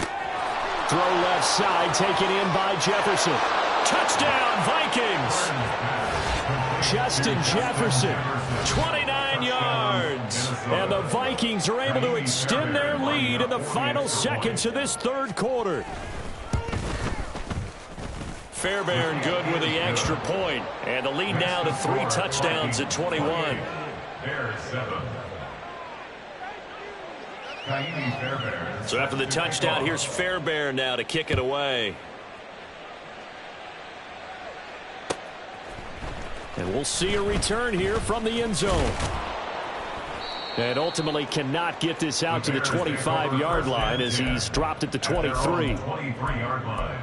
[SPEAKER 2] Throw left side, taken in by Jefferson.
[SPEAKER 1] Touchdown, Vikings.
[SPEAKER 2] Justin Jefferson.
[SPEAKER 1] 29 yards.
[SPEAKER 2] And the Vikings are able to extend their lead in the final seconds of this third quarter.
[SPEAKER 1] Fairbairn good with the extra point. And the lead now to 3 touchdowns at 21.
[SPEAKER 4] Bears 7.
[SPEAKER 1] So after the touchdown, here's Fairbairn now to kick it away.
[SPEAKER 2] And we'll see a return here from the end zone. And ultimately cannot get this out to the 25-yard line as he's dropped at the 23.
[SPEAKER 4] 23-yard line.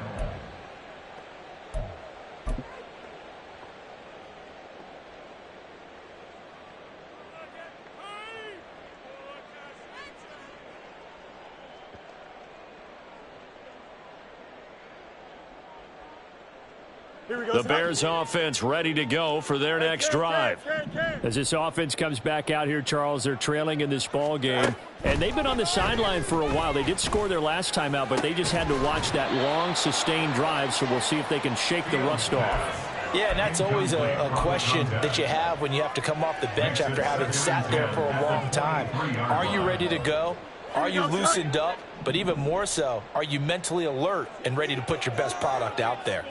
[SPEAKER 1] The Bears offense ready to go for their next drive.
[SPEAKER 2] As this offense comes back out here, Charles, they're trailing in this ball game. And they've been on the sideline for a while. They did score their last time out, but they just had to watch that long, sustained drive. So we'll see if they can shake the rust off.
[SPEAKER 3] Yeah, and that's always a question that you have when you have to come off the bench after having sat there for a long time. Are you ready to go? Are you loosened up? But even more so, are you mentally alert and ready to put your best product out there?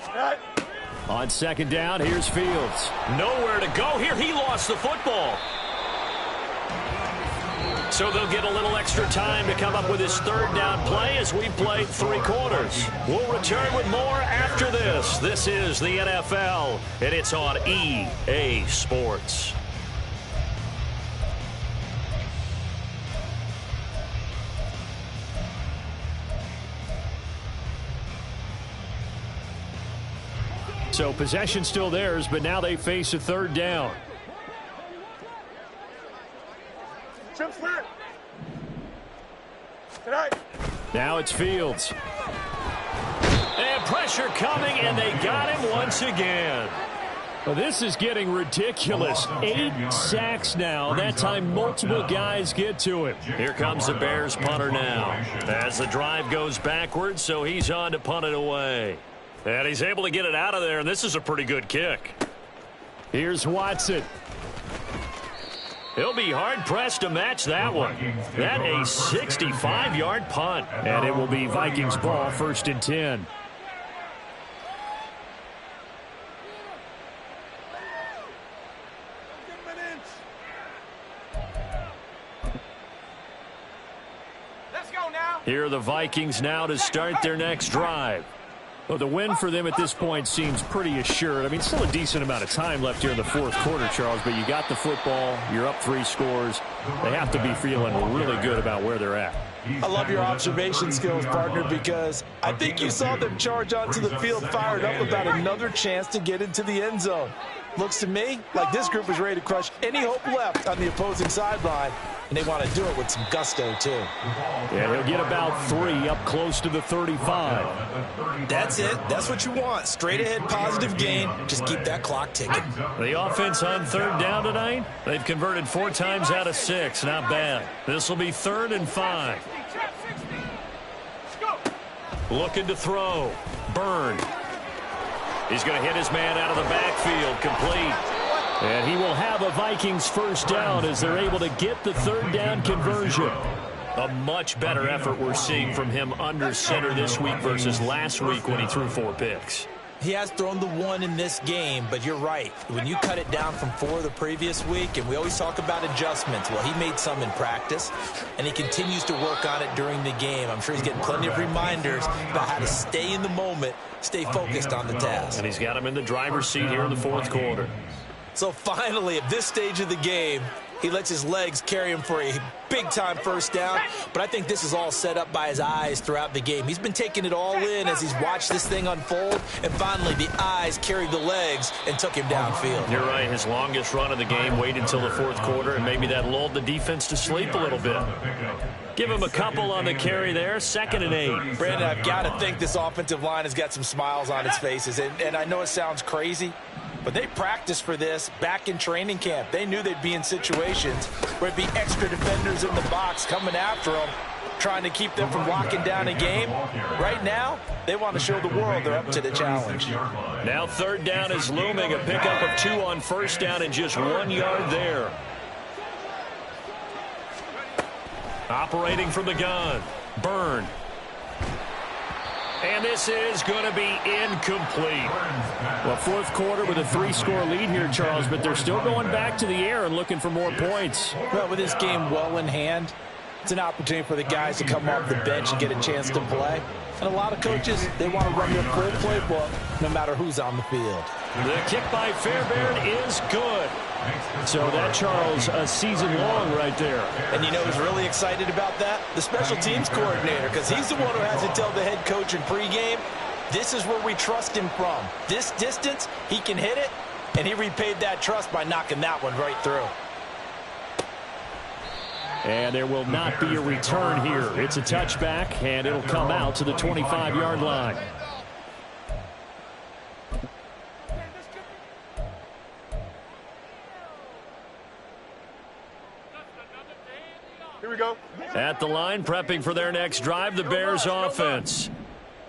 [SPEAKER 2] On second down, here's Fields.
[SPEAKER 1] Nowhere to go here. He lost the football. So they'll get a little extra time to come up with his third down play as we play 3 quarters. We'll return with more after this. This is the NFL, and it's on EA Sports.
[SPEAKER 2] So possession still theirs, but now they face a third down.
[SPEAKER 5] Jump square. Tonight.
[SPEAKER 2] Now it's Fields.
[SPEAKER 1] And pressure coming, and they got him once again.
[SPEAKER 2] Well, this is getting ridiculous. 8 sacks now. That time multiple guys get to him.
[SPEAKER 1] Here comes the Bears punter now. As the drive goes backwards, so he's on to punt it away. And he's able to get it out of there, and this is a pretty good kick.
[SPEAKER 2] Here's Watson.
[SPEAKER 1] He'll be hard-pressed to match that one. That a 65-yard punt.
[SPEAKER 2] And it will be Vikings ball, 1st and 10.
[SPEAKER 1] Here are the Vikings now to start their next drive.
[SPEAKER 2] Well, the win for them at this point seems pretty assured. I mean, still a decent amount of time left here in the 4th quarter, Charles, but you got the football, you're up 3 scores. They have to be feeling really good about where they're at.
[SPEAKER 3] I love your observation skills, partner, because I think you saw them charge onto the field fired up about another chance to get into the end zone. Looks to me like this group is ready to crush any hope left on the opposing sideline, and they want to do it with some gusto, too.
[SPEAKER 2] Yeah, he'll get about 3 up close to the 35.
[SPEAKER 3] That's it. That's what you want. Straight ahead, positive gain. Just keep that clock ticking.
[SPEAKER 1] The offense on 3rd down tonight, they've converted 4 times out of 6. Not bad. This will be 3rd and 5. Looking to throw. Byrne. He's going to hit his man out of the backfield. Complete.
[SPEAKER 2] And he will have a Vikings 1st down as they're able to get the 3rd down conversion.
[SPEAKER 1] A much better effort we're seeing from him under center this week versus last week when he threw 4 picks.
[SPEAKER 3] He has thrown the 1 in this game, but you're right. When you cut it down from 4 the previous week, and we always talk about adjustments, well, he made some in practice, and he continues to work on it during the game. I'm sure he's getting plenty of reminders about how to stay in the moment, stay focused on the task.
[SPEAKER 1] And he's got him in the driver's seat here in the 4th quarter.
[SPEAKER 3] So finally, at this stage of the game, he lets his legs carry him for a big-time 1st down. But I think this is all set up by his eyes throughout the game. He's been taking it all in as he's watched this thing unfold. And finally, the eyes carried the legs and took him downfield.
[SPEAKER 1] You're right. His longest run of the game waited until the 4th quarter, and maybe that lulled the defense to sleep a little bit. Give him a couple on the carry there. 2nd and 8.
[SPEAKER 3] Brandon, I've got to think this offensive line has got some smiles on its faces. And I know it sounds crazy, but they practiced for this back in training camp. They knew they'd be in situations where it'd be extra defenders in the box coming after them, trying to keep them from locking down a game. Right now, they want to show the world they're up to the challenge.
[SPEAKER 1] Now 3rd down is looming. A pickup of 2 on 1st down and just 1 yard there. Operating from the gun. Byrne. And this is going to be incomplete.
[SPEAKER 2] Well, 4th quarter with a 3-score lead here, Charles, but they're still going back to the air and looking for more points.
[SPEAKER 3] Well, with this game well in hand, it's an opportunity for the guys to come off the bench and get a chance to play. And a lot of coaches, they want to run their full playbook no matter who's on the field.
[SPEAKER 1] The kick by Fairbairn is good.
[SPEAKER 2] So that, Charles, a season long right there.
[SPEAKER 3] And you know who's really excited about that? The special teams coordinator, because he's the one who has to tell the head coach in pregame, this is where we trust him from. This distance, he can hit it, and he repaid that trust by knocking that one right through.
[SPEAKER 2] And there will not be a return here. It's a touchback, and it'll come out to the 25-yard line.
[SPEAKER 5] Here we go.
[SPEAKER 1] At the line, prepping for their next drive, the Bears offense.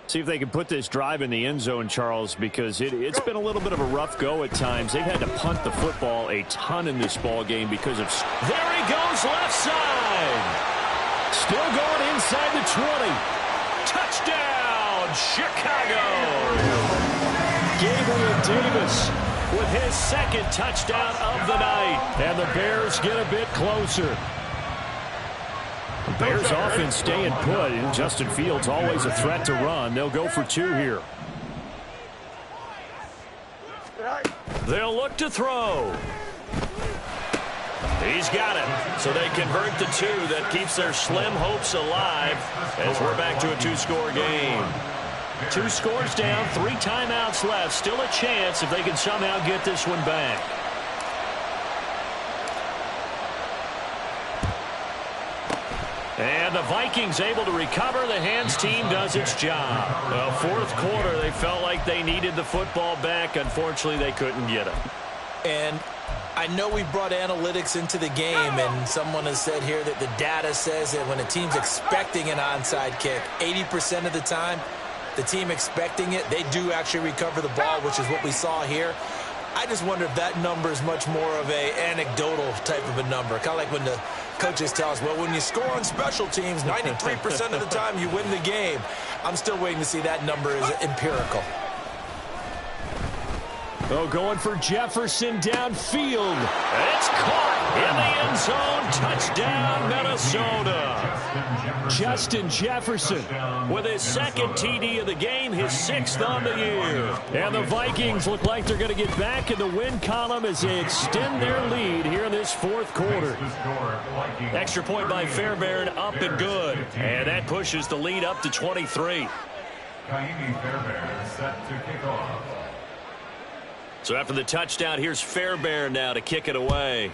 [SPEAKER 2] See if they can put this drive in the end zone, Charles, because it's been a little bit of a rough go at times. They've had to punt the football a ton in this ball game because of...
[SPEAKER 1] There he goes, left side.
[SPEAKER 2] Still going inside the 20.
[SPEAKER 1] Touchdown, Chicago.
[SPEAKER 2] Gabriel Davis
[SPEAKER 1] with his 2nd touchdown of the night.
[SPEAKER 2] And the Bears get a bit closer. The Bears offense staying put, and Justin Fields always a threat to run. They'll go for 2 here.
[SPEAKER 1] They'll look to throw. He's got it. So they convert the 2. That keeps their slim hopes alive as we're back to a 2-score game. 2 scores down, 3 timeouts left. Still a chance if they can somehow get this one back. And the Vikings able to recover. The hands team does its job. Fourth quarter, they felt like they needed the football back. Unfortunately, they couldn't get it.
[SPEAKER 3] And I know we brought analytics into the game, and someone has said here that the data says that when a team's expecting an onside kick, 80% of the time, the team expecting it, they do actually recover the ball, which is what we saw here. I just wonder if that number is much more of a anecdotal type of a number. Kind of like when the coaches tell us, well, when you score on special teams, 93% of the time you win the game. I'm still waiting to see that number is empirical.
[SPEAKER 2] Oh, going for Jefferson downfield.
[SPEAKER 1] It's caught in the end zone. Touchdown, Minnesota.
[SPEAKER 2] Justin Jefferson
[SPEAKER 1] with his second TD of the game, his sixth on the year.
[SPEAKER 2] And the Vikings look like they're going to get back in the win column as they extend their lead here in this fourth quarter.
[SPEAKER 1] Extra point by Fairbairn, up and good. And that pushes the lead up to 23.
[SPEAKER 4] Kaimi Fairbairn set to kick off.
[SPEAKER 1] So after the touchdown, here's Fairbairn now to kick it away.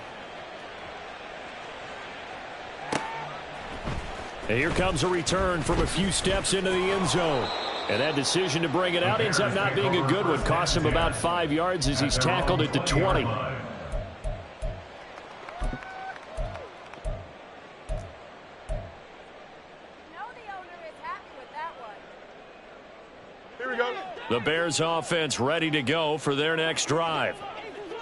[SPEAKER 2] And here comes a return from a few steps into the end zone. And that decision to bring it out ends up not being a good one. Cost him about 5 yards as he's tackled at the 20.
[SPEAKER 5] Here we go.
[SPEAKER 1] The Bears offense ready to go for their next drive.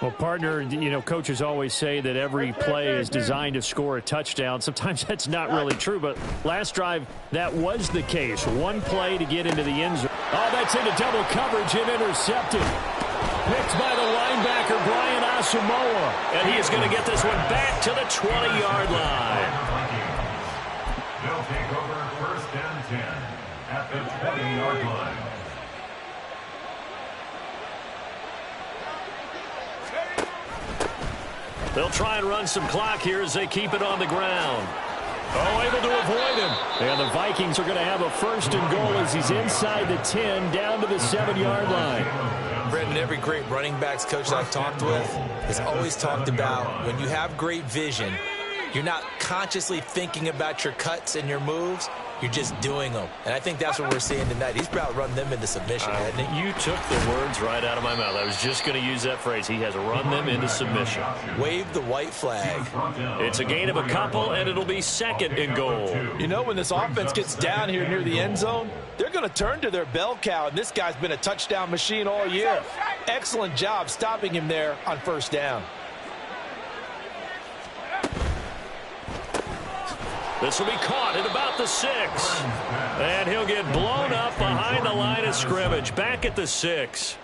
[SPEAKER 2] Well, partner, you know, coaches always say that every play is designed to score a touchdown. Sometimes that's not really true, but last drive, that was the case. One play to get into the end zone. Oh, that's into double coverage and intercepted. Picked by the linebacker, Brian Asamoah.
[SPEAKER 1] And he is going to get this one back to the 20-yard line.
[SPEAKER 4] They'll take over first and 10 at the 20-yard line.
[SPEAKER 1] They'll try and run some clock here as they keep it on the ground. Oh, able to avoid him.
[SPEAKER 2] And the Vikings are going to have a first and goal as he's inside the 10, down to the 7-yard line.
[SPEAKER 3] Brendan, every great running backs coach I've talked with has always talked about when you have great vision, you're not consciously thinking about your cuts and your moves. You're just doing them. And I think that's what we're seeing tonight. He's about to run them into submission, hasn't he?
[SPEAKER 1] You took the words right out of my mouth. I was just going to use that phrase. He has run them into submission.
[SPEAKER 3] Wave the white flag.
[SPEAKER 1] It's a gain of a couple, and it'll be second and goal.
[SPEAKER 3] You know, when this offense gets down here near the end zone, they're going to turn to their bell cow, and this guy's been a touchdown machine all year. Excellent job stopping him there on first down.
[SPEAKER 1] This will be caught at about the 6. And he'll get blown up behind the line of scrimmage. Back at the 6.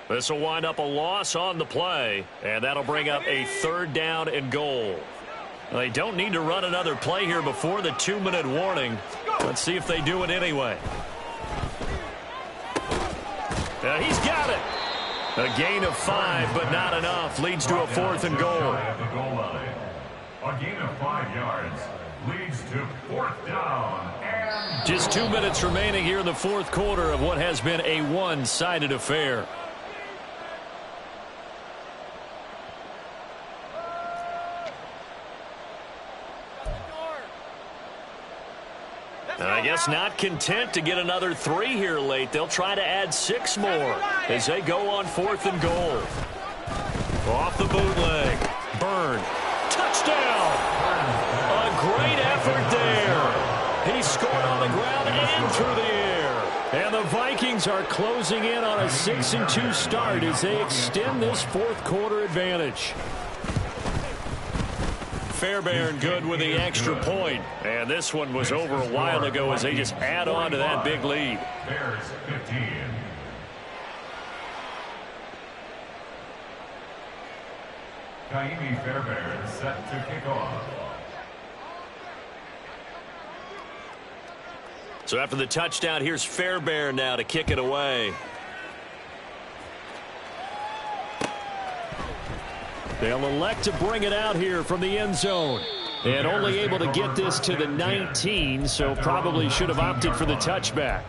[SPEAKER 1] This will wind up a loss on the play. And that'll bring up a third down and goal. They don't need to run another play here before the 2-minute warning. Let's see if they do it anyway. He's got it. A gain of 5, but not enough. Leads to a fourth and goal.
[SPEAKER 4] A gain of 5 yards. Leads to fourth down. And
[SPEAKER 1] just 2 minutes remaining here in the fourth quarter of what has been a one-sided affair. And I guess not content to get another 3 here late. They'll try to add 6 more as they go on fourth and goal. Off the bootleg. Byrne. Touchdown. Great effort there. He scored on the ground and through the air.
[SPEAKER 2] And the Vikings are closing in on a 6-2 start as they extend this fourth quarter advantage.
[SPEAKER 1] Fairbairn good with the extra point. And this one was over a while ago as they just add on to that big lead.
[SPEAKER 4] Bears 15. Kaimi Fairbairn set to kick off.
[SPEAKER 1] So after the touchdown, here's Fairbairn now to kick it away.
[SPEAKER 2] They'll elect to bring it out here from the end zone. And only able to get this to the 19, so probably should have opted for the touchback.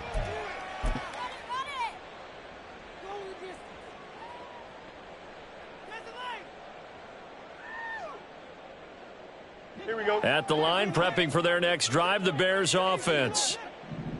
[SPEAKER 5] Here we go.
[SPEAKER 2] At the line, prepping for their next drive, the Bears offense.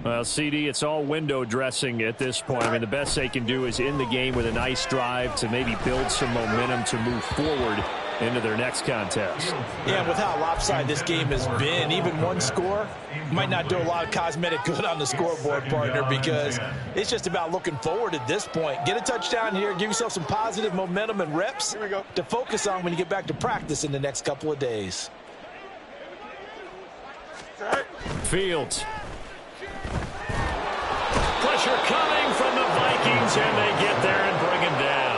[SPEAKER 2] Well, CD, it's all window dressing at this point. I mean, the best they can do is in the game with a nice drive to maybe build some momentum to move forward into their next contest.
[SPEAKER 3] Yeah, with how lopsided this game has been, even one score might not do a lot of cosmetic good on the scoreboard, partner, because it's just about looking forward at this point. Get a touchdown here, give yourself some positive momentum and reps to focus on when you get back to practice in the next couple of days.
[SPEAKER 2] Fields.
[SPEAKER 1] Pressure coming from the Vikings, and they get there and bring him down.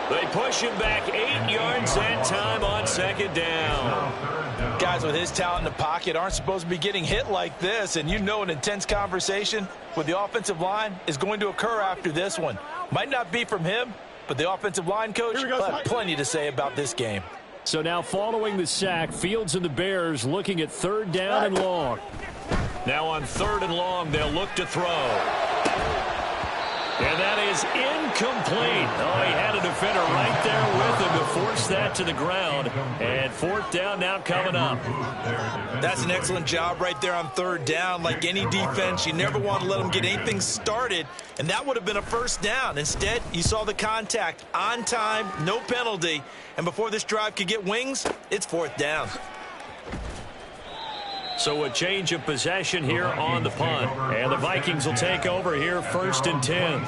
[SPEAKER 1] They push him back 8 yards that time on second down.
[SPEAKER 3] Guys with his talent in the pocket aren't supposed to be getting hit like this, and you know an intense conversation with the offensive line is going to occur after this one. Might not be from him, but the offensive line coach will have plenty to say about this game.
[SPEAKER 2] So now following the sack, Fields and the Bears looking at 3rd down and long.
[SPEAKER 1] Now on 3rd and long, they'll look to throw. And that is incomplete. Oh, he had a defender right there with him to force that to the ground. And 4th down now coming up.
[SPEAKER 3] That's an excellent job right there on 3rd down. Like any defense, you never want to let them get anything started, and that would have been a 1st down. Instead, you saw the contact on time, no penalty, and before this drive could get wings, it's 4th down.
[SPEAKER 1] So a change of possession here on the punt. And the Vikings will take over here 1st and 10.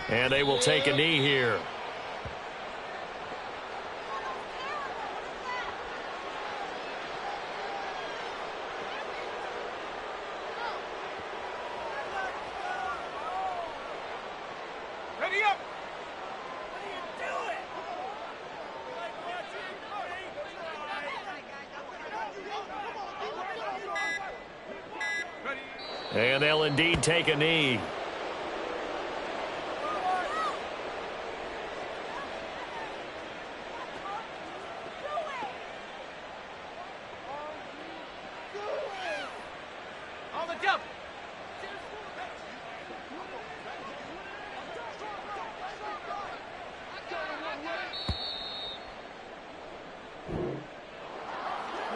[SPEAKER 1] And they will take a knee here.
[SPEAKER 5] Ready up.
[SPEAKER 1] And they'll indeed take a knee.
[SPEAKER 5] On the jump.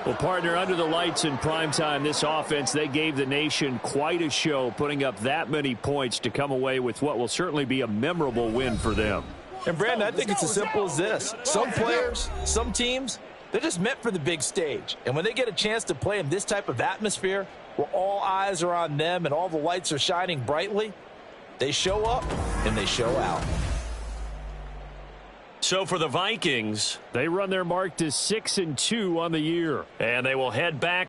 [SPEAKER 2] Well, partner, under the lights in primetime, this offense, they gave the nation quite a show, putting up that many points to come away with what will certainly be a memorable win for them.
[SPEAKER 3] And, Brandon, I think it's as simple as this. Some players, some teams, they're just meant for the big stage. And when they get a chance to play in this type of atmosphere where all eyes are on them and all the lights are shining brightly, they show up and they show out.
[SPEAKER 1] So for the Vikings,
[SPEAKER 2] they run their mark to 6-2 on the year.
[SPEAKER 1] and they will head back